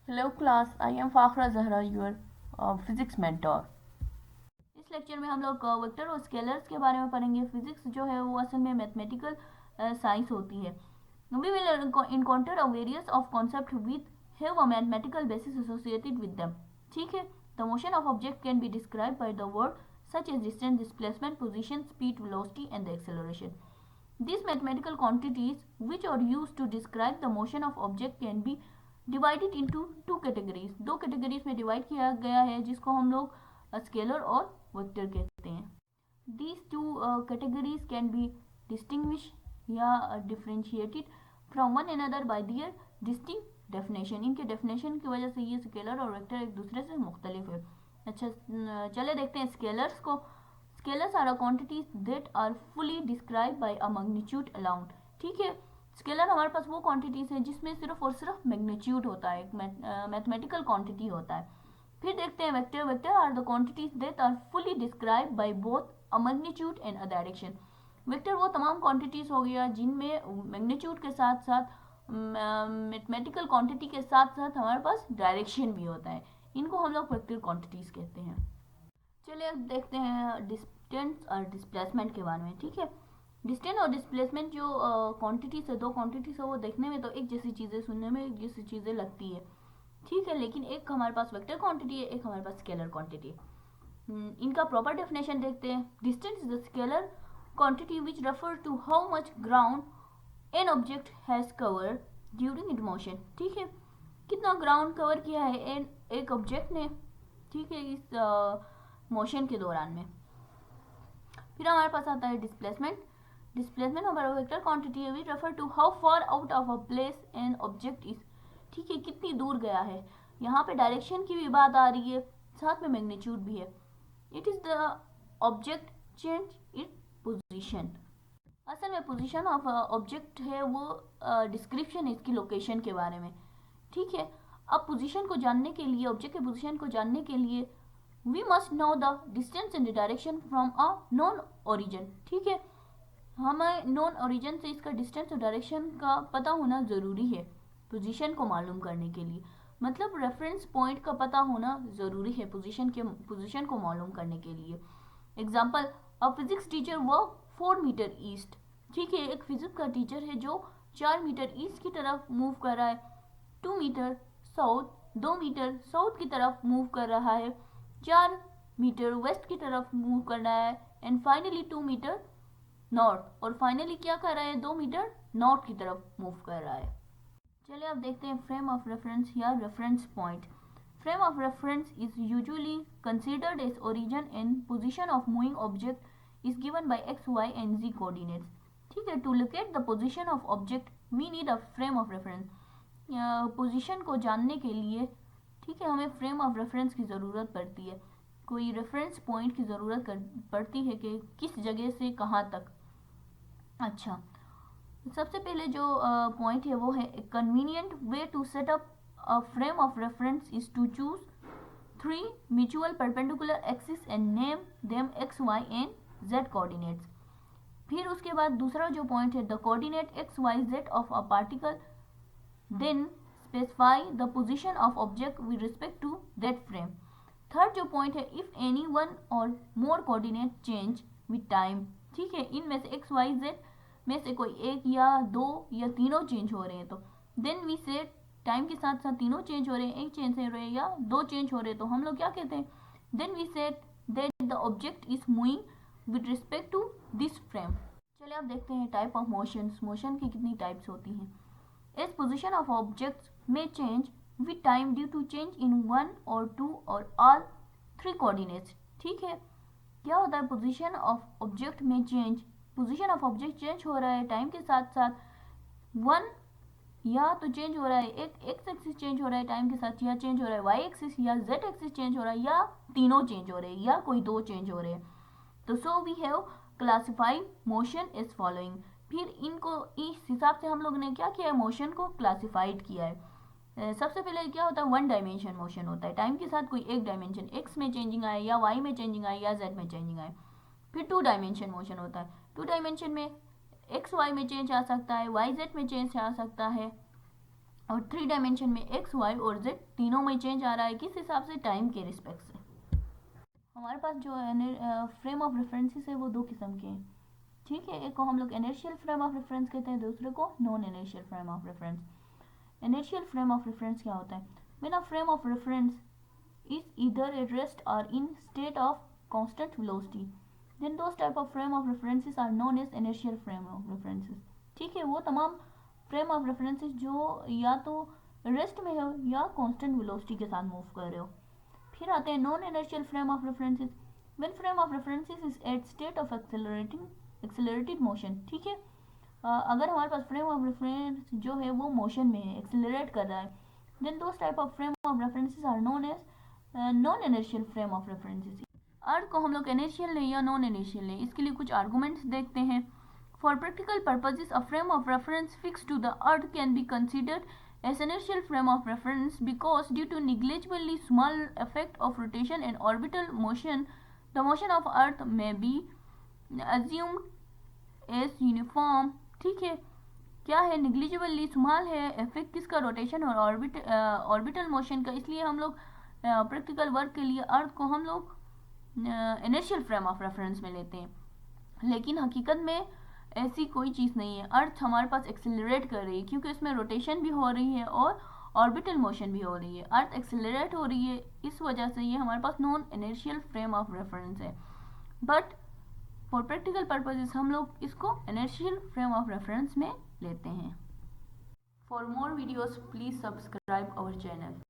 Hello class, I am Fakhra Zahra, your physics mentor. इस lecture में हम लोग वेक्टर और स्केलर्स के बारे में पढ़ेंगे। फिजिक्स जो है वो असल में मैथमेटिकल साइंस होती है। We will encounter a various of concept with have a mathematical basis associated with them. ठीक है, the motion of object can be described by the word such as distance, displacement, position, speed, velocity and the acceleration. These mathematical quantities which are used to describe the motion of object can be divided into two categories. दो categories में divide किया गया है जिसको हम लोग scalar और vector कहते हैं. These two categories can be distinguished या differentiated from one another by their distinct definition. इनके definition की वजह से ये स्केलर और वेक्टर एक दूसरे से मुख्तलिफ है. अच्छा, चले देखते हैं स्केलर्स को. Scalars are quantities that are fully described by a magnitude alone. ठीक है, स्केलर हमारे पास वो क्वांटिटीज है जिसमें सिर्फ और सिर्फ मैग्नीट्यूड होता है, मैथमेटिकल क्वांटिटी होता है. फिर देखते हैं vector. Vector are the quantities that are fully describe by both a magnitude and a direction. Vector वो तमाम क्वांटिटीज हो गया जिनमें मैग्नीट्यूड के साथ साथ मैथमेटिकल क्वांटिटी के साथ साथ हमारे पास डायरेक्शन भी होता है. इनको हम लोग वेक्टर क्वांटिटीज कहते हैं. चलिए अब देखते हैं डिस्टेंस और डिस्प्लेसमेंट के बारे में. ठीक है, डिस्टेंस और डिस्प्लेसमेंट जो क्वांटिटीज है, दो क्वांटिटीज है, वो देखने में तो एक जैसी चीज़ें, सुनने में एक जैसी चीज़ें लगती है. ठीक है, लेकिन एक हमारे पास वेक्टर क्वांटिटी है, एक हमारे पास स्केलर क्वांटिटी है. इनका प्रॉपर डेफिनेशन देखते हैं. Distance is the scalar quantity which refer to how much ground an object has cover during it motion. ठीक है, कितना ग्राउंड कवर किया है एक ऑब्जेक्ट ने, ठीक है, इस मोशन के दौरान में. फिर हमारे पास आता है डिस्प्लेसमेंट. डिस्प्लेसमेंट हमारा वेक्टर क्वांटिटी है, we refer to how far out of a place an object is. ठीक है, कितनी दूर गया है. यहाँ पे डायरेक्शन की भी बात आ रही है, साथ में मैग्नीट्यूड भी है. It is the object change it position. असल में पोजिशन ऑफ ऑब्जेक्ट है वो डिस्क्रिप्शन है इसकी लोकेशन के बारे में. ठीक है, अब पोजिशन को जानने के लिए, ऑब्जेक्ट के पोजिशन को जानने के लिए we must know the distance and the direction from a known origin. ठीक है, हमें नॉन ओरिजिन से इसका डिस्टेंस और डायरेक्शन का पता होना ज़रूरी है पोजीशन को मालूम करने के लिए. मतलब रेफरेंस पॉइंट का पता होना ज़रूरी है पोजीशन को मालूम करने के लिए. Example, a physics teacher work 4 metre east. ठीक है, एक फिजिक्स का टीचर है जो 4 मीटर ईस्ट की तरफ मूव कर रहा है. 2 मीटर साउथ, 2 मीटर साउथ की तरफ मूव कर रहा है. 4 मीटर वेस्ट की तरफ मूव कर रहा है. एंड फाइनली 2 मीटर नॉर्थ, और फाइनली क्या कर रहा है, 2 मीटर नॉर्थ की तरफ मूव कर रहा है. चलिए अब देखते हैं फ्रेम ऑफ रेफरेंस या reference point. Frame of reference is usually considered as origin and position of moving object is given by x, y and z coordinates. ठीक है, to locate the position of object we need a frame of reference. पोजीशन को जानने के लिए, ठीक है, हमें फ्रेम ऑफ रेफरेंस की ज़रूरत पड़ती है. कोई रेफरेंस पॉइंट की ज़रूरत पड़ती है कि किस जगह से कहाँ तक. अच्छा, सबसे पहले जो पॉइंट है वो है convenient way to set up a frame of reference is to choose 3 mutual perpendicular axis and name them x, y and z coordinates. फिर उसके बाद दूसरा जो पॉइंट है, the coordinate x, y, z of a particle, then specify the position of object with respect to that frame. Third जो point है, if any one or more coordinate change with time. ठीक है, इनमें से x, y, z में से कोई एक या दो या तीनों चेंज हो रहे हैं तो then we say टाइम के साथ साथ तीनों चेंज हो रहे हैं, एक चेंज हो रहे हैं या दो चेंज हो रहे हैं तो हम लोग क्या कहते हैं, then we say that the object is moving with respect to this frame. चलिए अब देखते हैं टाइप ऑफ मोशंस. मोशन की कितनी टाइप्स होती हैं. As position of objects may change with time due to change in 1 or 2 or all 3 coordinates. ठीक है, क्या होता है, पोजीशन ऑफ ऑब्जेक्ट में change. Position of object change हो रहा है टाइम के साथ साथ. 1 या तो चेंज हो रहा है, एक एक्स एक्सिस चेंज हो रहा है टाइम के साथ, या चेंज हो रहा है वाई एक्सिस या जेड एक्सिस चेंज हो रहा है, या तीनों चेंज हो रहे हैं, या कोई दो चेंज हो रहे हैं. तो so we have classified motion is following. फिर इनको इस हिसाब से हम लोग ने क्या किया है, मोशन को क्लासिफाइड किया है. सबसे पहले क्या होता है, 1 डायमेंशन मोशन होता है. टाइम के साथ कोई एक डायमेंशन, एक्स में चेंजिंग आए या वाई में चेंजिंग आए या जेड में चेंजिंग आए. फिर 2 डायमेंशन मोशन होता है. 2 डायमेंशन में एक्स वाई में चेंज आ सकता है, वाई जेड में चेंज आ सकता है. और 3 डायमेंशन में एक्स, वाई और जेड तीनों में चेंज आ रहा है, किस हिसाब से? टाइम के रिस्पेक्ट से। हमारे पास जो फ्रेम ऑफ रेफरेंसेस है वो दो किस्म के हैं, ठीक है। एक को हम लोग इनर्शियल फ्रेम ऑफ रेफरेंस कहते हैं, दूसरे को non inertial frame of reference. Inertial frame of reference क्या होता है? When a frame of reference is either at rest or in state of constant velocity, then those type of frame of references are known as inertial frame of references। ठीक है, वो तमाम frame of references जो या तो rest में हो या कांस्टेंट वेलोसिटी के साथ मूव कर रहे हो। फिर आते हैं non inertial frame of references, when frame of references is at state of accelerated motion. ठीक है, अगर हमारे पास फ्रेम ऑफ रेफरेंस जो है वो मोशन में है, एक्सेलरेट कर रहा है, then those type of frame of references are known as non inertial frame of references. Earth को हम लोग इनर्शियल लें या नॉन इनर्शियल लें, इसके लिए कुछ आर्गूमेंट्स देखते हैं। For practical purposes a frame of reference fix to the earth can be considered as inertial frame of reference because due to negligibly small effect of rotation and orbital motion, the motion of earth may be assumed as uniform। ठीक है, क्या है? निग्लिजिबली small है effect किसका? Rotation और orbital motion का, इसलिए हम लोग प्रैक्टिकल वर्क के लिए अर्थ को हम लोग इनर्शियल फ्रेम ऑफ रेफरेंस में लेते हैं। लेकिन हकीकत में ऐसी कोई चीज़ नहीं है, अर्थ हमारे पास एक्सेलरेट कर रही है क्योंकि इसमें रोटेशन भी हो रही है और ऑर्बिटल मोशन भी हो रही है। अर्थ एक्सेलरेट हो रही है, इस वजह से ये हमारे पास non inertial frame of reference है। बट फॉर प्रैक्टिकल पर्पजेस हम लोग इसको इनर्शियल फ्रेम ऑफ रेफरेंस में लेते हैं। For more videos please subscribe our channel.